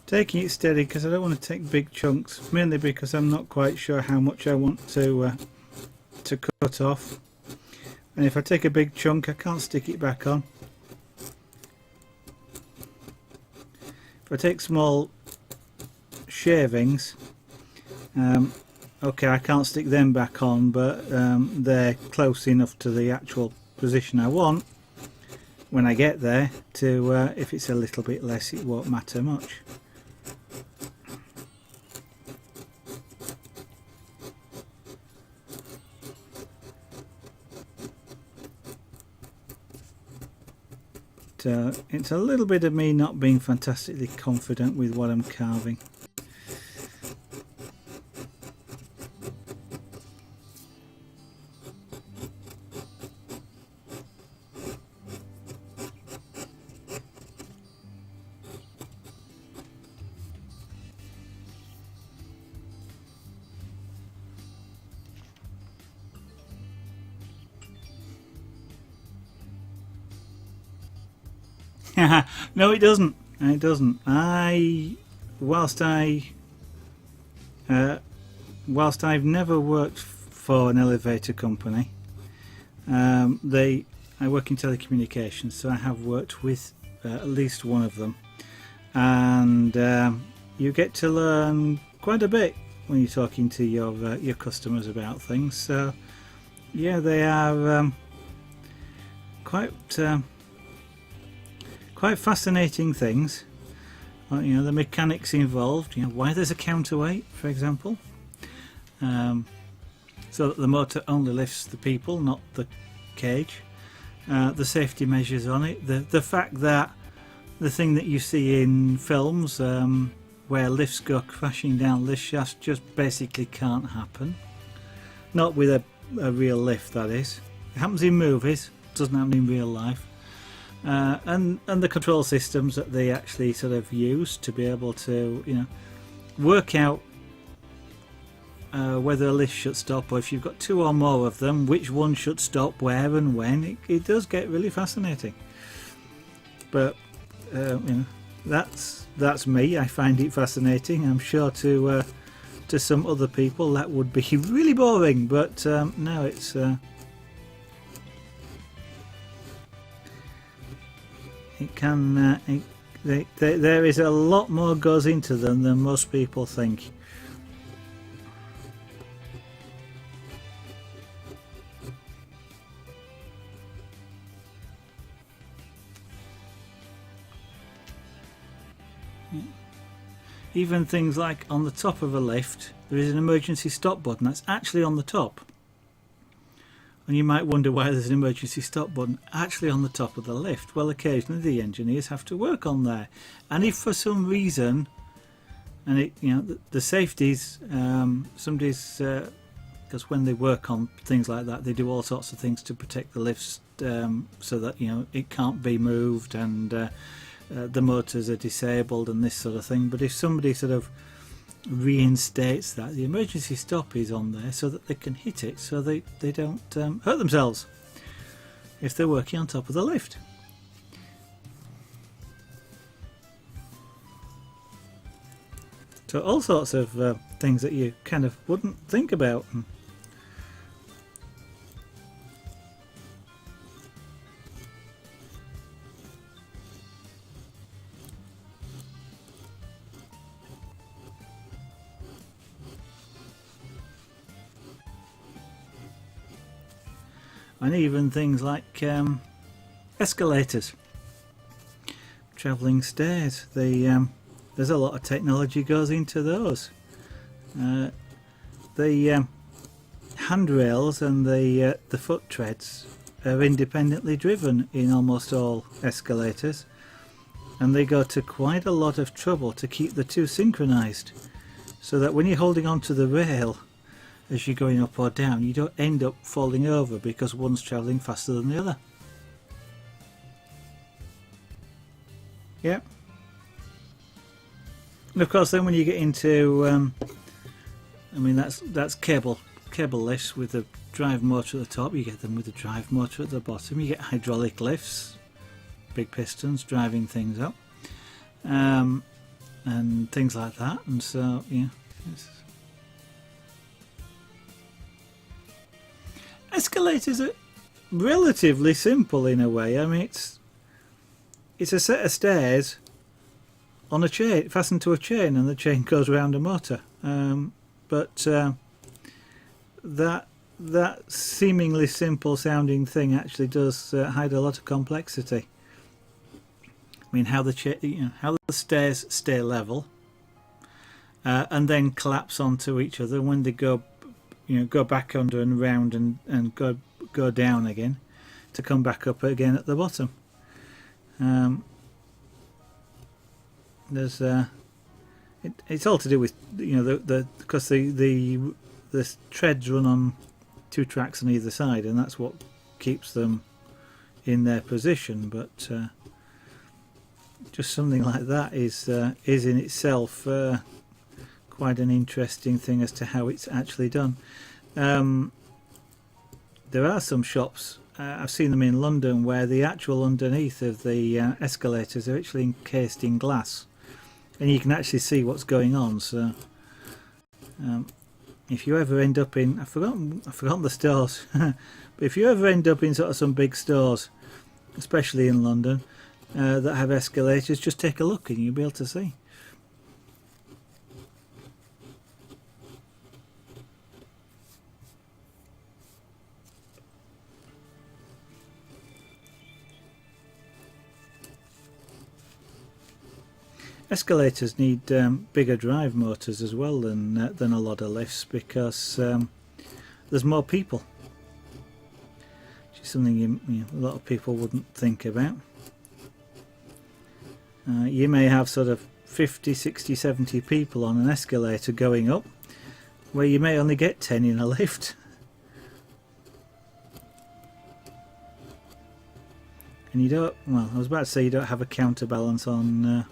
Taking it steady because I don't want to take big chunks, mainly because I'm not quite sure how much I want to cut off, and if I take a big chunk I can't stick it back on. If I take small shavings, okay, I can't stick them back on, but they're close enough to the actual position I want when I get there to if it's a little bit less, it won't matter much. It's a little bit of me not being fantastically confident with what I'm carving. No, it doesn't. It doesn't. Whilst I've never worked for an elevator company, I work in telecommunications, so I have worked with at least one of them, and you get to learn quite a bit when you're talking to your customers about things. So yeah, they are quite fascinating things. You know, the mechanics involved, you know, why there's a counterweight, for example, so that the motor only lifts the people, not the cage. The safety measures on it, the fact that the thing that you see in films where lifts go crashing down lift shafts just basically can't happen. Not with a real lift, that is. It happens in movies, doesn't happen in real life. And the control systems that they actually sort of use to be able to, you know, work out whether a lift should stop, or if you've got two or more of them, which one should stop where and when. It does get really fascinating. But you know, that's me. I find it fascinating. I'm sure to some other people that would be really boring, but no, it's it can. There is a lot more goes into them than most people think. Even things like on the top of a lift, there is an emergency stop button that's actually on the top. And you might wonder why there's an emergency stop button actually on the top of the lift. Well, occasionally the engineers have to work on there, and if for some reason, and it, you know, the safeties, somebody's because when they work on things like that, they do all sorts of things to protect the lifts, so that, you know, it can't be moved, and the motors are disabled and this sort of thing. But if somebody sort of reinstates that, the emergency stop is on there so that they can hit it, so they don't hurt themselves if they're working on top of the lift. So all sorts of things that you kind of wouldn't think about. And even things like escalators, travelling stairs. There's a lot of technology goes into those. The handrails and the foot treads are independently driven in almost all escalators, and they go to quite a lot of trouble to keep the two synchronized, so that when you're holding onto the rail as you're going up or down, you don't end up falling over because one's travelling faster than the other. Yeah. And of course then when you get into I mean, that's cable lifts with a drive motor at the top. You get them with a drive motor at the bottom. You get hydraulic lifts, big pistons driving things up, and things like that. And so yeah, escalators are relatively simple in a way. I mean, it's a set of stairs on a chain, fastened to a chain, and the chain goes around a motor. But that seemingly simple sounding thing actually does hide a lot of complexity. mean, how how the stairs stay level, and then collapse onto each other when they go, go back under and round and go down again to come back up again at the bottom. There's it's all to do with because the treads run on 2 tracks on either side, and that's what keeps them in their position. But just something like that is in itself quite an interesting thing as to how it's actually done. There are some shops, I've seen them in London, where the actual underneath of the escalators are actually encased in glass, and you can actually see what's going on. So if you ever end up in, I've forgotten the stores, but if you ever end up in sort of some big stores, especially in London, that have escalators, just take a look and you'll be able to see. Escalators need bigger drive motors as well than a lot of lifts, because there's more people, which is something a lot of people wouldn't think about. You may have sort of 50, 60, 70 people on an escalator going up, where you may only get 10 in a lift. And you don't, well, I was about to say you don't have a counterbalance on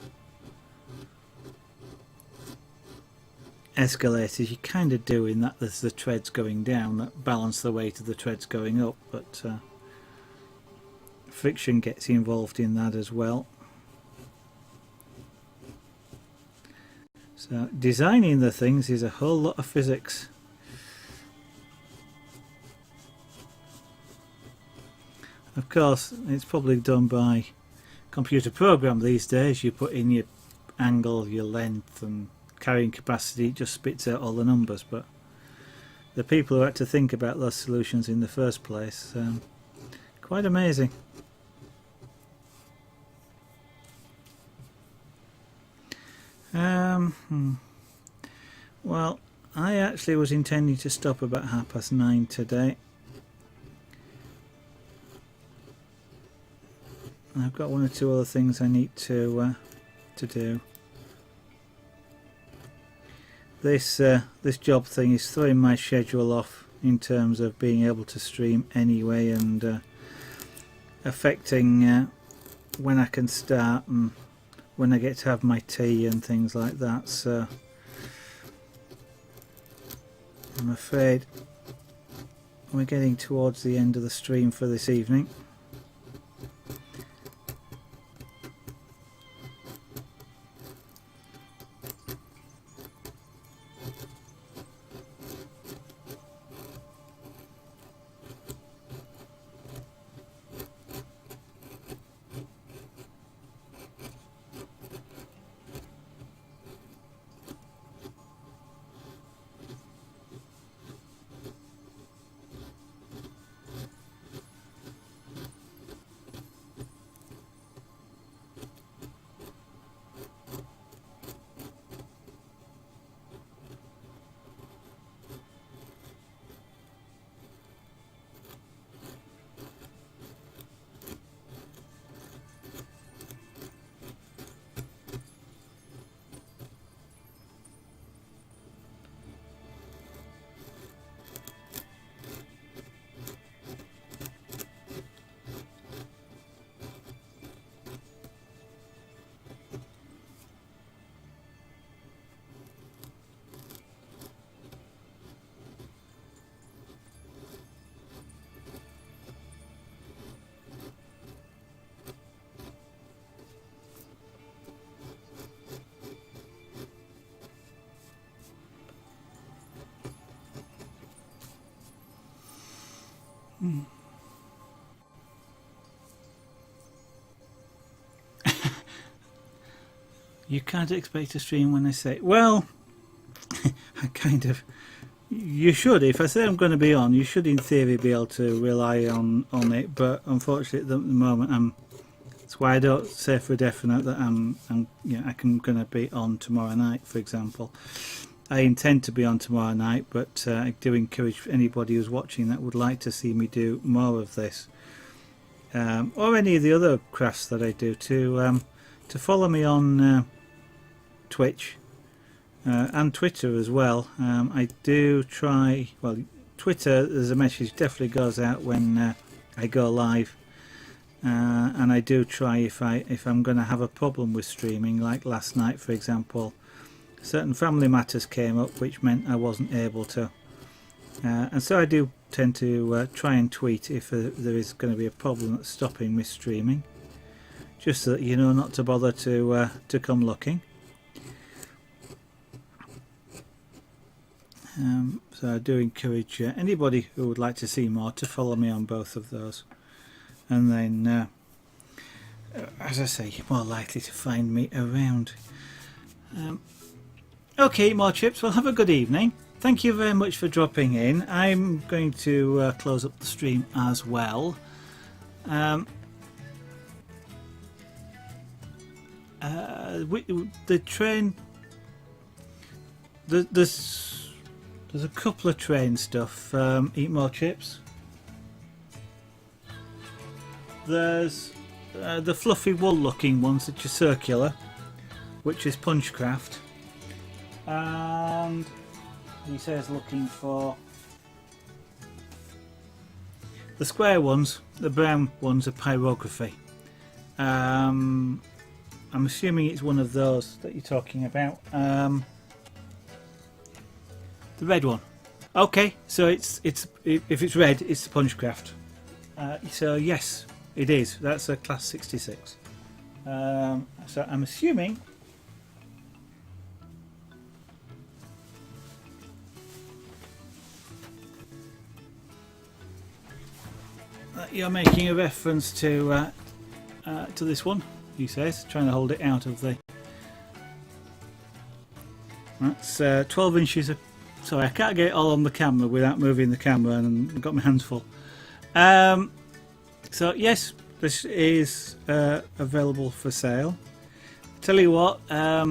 escalators. You kind of do, in that there's the treads going down that balance the weight of the treads going up, but friction gets involved in that as well. So designing the things is a whole lot of physics. Of course, it's probably done by computer program these days. You put in your angle, your length and carrying capacity, it just spits out all the numbers, but the people who had to think about those solutions in the first place, quite amazing. Well, I actually was intending to stop about 9:30 today. I've got 1 or 2 other things I need to do. This job thing is throwing my schedule off in terms of being able to stream anyway, and affecting when I can start and when I get to have my tea and things like that. So I'm afraid we're getting towards the end of the stream for this evening. You can't expect a stream when I say, well, I kind of, you should, if I say I'm going to be on, you should in theory be able to rely on it, but unfortunately at the moment That's why I don't say for definite that I'm going to be on tomorrow night, for example. I intend to be on tomorrow night, but I do encourage anybody who's watching that would like to see me do more of this, or any of the other crafts that I do, to follow me on Twitch and Twitter as well. I do try, well, Twitter, there's a message definitely goes out when I go live, and I do try, if I'm going to have a problem with streaming, like last night for example, certain family matters came up which meant I wasn't able to, and so I do tend to try and tweet if there is going to be a problem that's stopping me streaming, just so that you know not to bother to come looking. So I do encourage anybody who would like to see more to follow me on both of those, and then as I say, you're more likely to find me around. Okay, more chips. Well, have a good evening. Thank you very much for dropping in. I'm going to close up the stream as well. The train, there's a couple of train stuff. Eat more chips. There's the fluffy wool looking ones which are circular, which is Punchcraft. And he says looking for the square ones, the brown ones are Pyrography. I'm assuming it's one of those that you're talking about. The red one. Okay, so if it's red, it's the Punchcraft. So yes, it is. That's a class 66. So I'm assuming that you're making a reference to this one. He says, trying to hold it out of the. That's 12 inches of. Sorry, I can't get it all on the camera without moving the camera, and I've got my hands full. So yes, this is available for sale. Tell you what, they're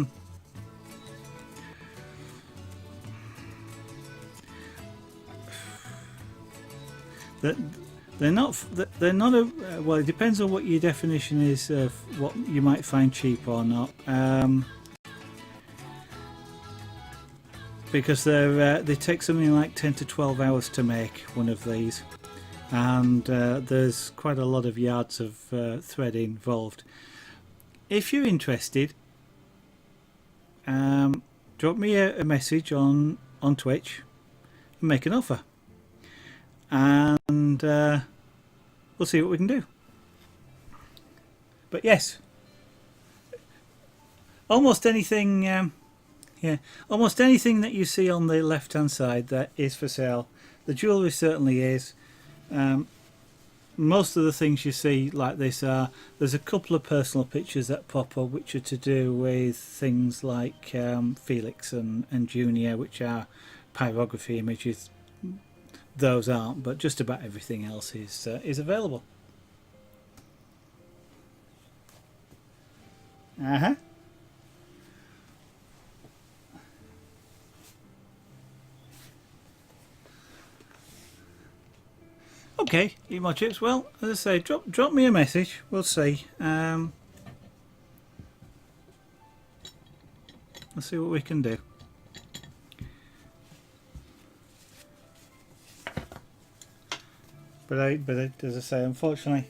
not a well, it depends on what your definition is of what you might find cheap or not, because they take something like 10 to 12 hours to make one of these, and there's quite a lot of yards of thread involved. If you're interested, drop me a message on Twitch and make an offer, and we'll see what we can do. But yes, almost anything, almost anything that you see on the left hand side that is for sale. The jewellery certainly is. Most of the things you see like this there's a couple of personal pictures that pop up which are to do with things like Felix and Junior, which are pyrography images. Those aren't, but just about everything else is available. Okay, eat my chips. Well, as I say, drop me a message. We'll see. Let's see what we can do. But as I say, unfortunately,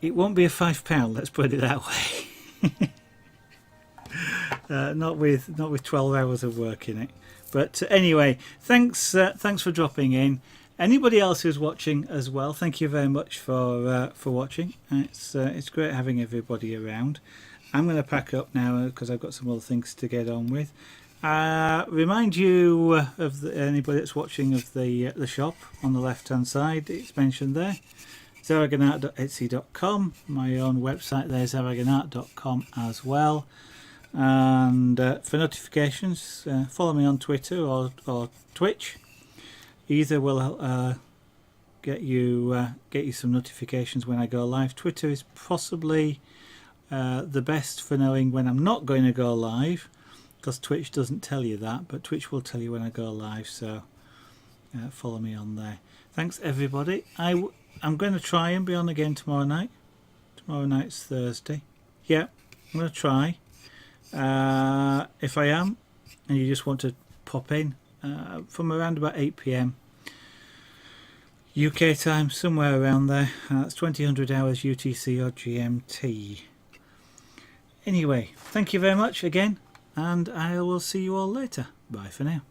it won't be a £5. Let's put it that way. Not with 12 hours of work in it. But anyway, thanks for dropping in. Anybody else who's watching as well, thank you very much for watching. It's great having everybody around. I'm going to pack up now because I've got some other things to get on with. Remind you of anybody that's watching of the shop on the left hand side. It's mentioned there. zaragonart.etsy.com. My own website there, zaragonart.com as well. And for notifications, follow me on Twitter or Twitch. Either will get you some notifications when I go live. Twitter is possibly the best for knowing when I'm not going to go live, because Twitch doesn't tell you that, but Twitch will tell you when I go live, so follow me on there. Thanks everybody. I'm going to try and be on again tomorrow night. Tomorrow night's Thursday. Yeah, I'm going to try. If I am, and you just want to pop in from around about 8 PM UK time, somewhere around there. That's 2000 hours UTC or GMT. Anyway, thank you very much again, and I will see you all later. Bye for now.